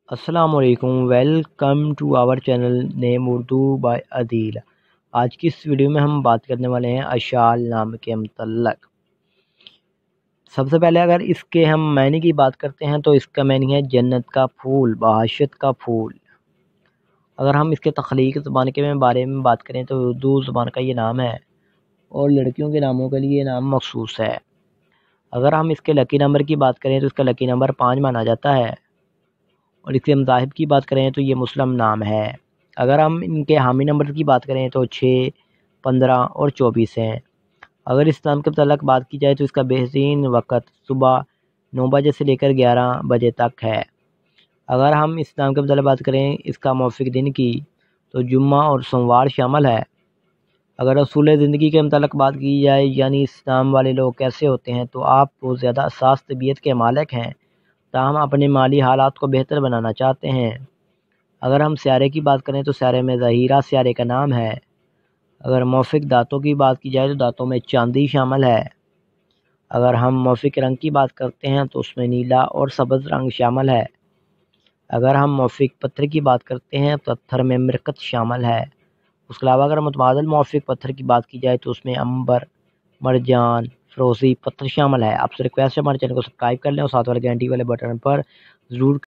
अस्सलामुअलैकुम, welcome to our channel name Urdu by Adeel. आज की इस वीडियो में हम बात करने वाले हैं अशाल नाम के मुतल्लक। सबसे पहले अगर इसके हम मायने की बात करते हैं तो इसका मायने है जन्नत का फूल, बहाशत का फूल। अगर हम इसके तख्लीक ज़बान के बारे में बात करें तो उर्दू ज़बान का ये नाम है और लड़कियों के नामों के लिए ये नाम मखसूस है। अगर हम इसके लकी नंबर की बात करें तो इसका लकी नंबर 5 माना जाता है और इसके मज़ाहिब की बात करें तो ये मुस्लिम नाम है। अगर हम इनके हामी नंबर की बात करें तो 6, 15 और 24 हैं। अगर इस नाम के मतलब बात की जाए तो इसका बेहतरीन वक़्त सुबह 9 बजे से लेकर 11 बजे तक है। अगर हम इस नाम के मतलब बात करें इसका मौफ़िक दिन की तो जुम्मा और सोमवार शामिल है। अगर असूल ज़िंदगी के मतलब बात की जाए यानी इस नाम वाले लोग कैसे होते हैं तो आप बहुत ज़्यादा हसास तबीयत के मालिक हैं, ताहम अपने माली हालात को बेहतर बनाना चाहते हैं। अगर हम स्यारे की बात करें तो स्यारे में ज़हीरा स्यारे का नाम है। अगर मौफ़िक दाँतों की बात की जाए तो दाँतों में चांदी शामिल है। अगर हम मौफ़िक रंग की बात करते हैं तो उसमें नीला और सब्ज़ रंग शामिल है। अगर हम मौफ़िक पत्थर की बात करते हैं तो पत्थर में मिरकत शामिल है। उसके अलावा अगर मुतबादल मौफ़िक पत्थर की बात की जाए तो उसमें अंबर, मरजान, फ़िरोज़ी पत्थर शामिल है। आपसे रिक्वेस्ट है हमारे चैनल को सब्सक्राइब कर लें और साथ वाले घंटी वाले बटन पर ज़रूर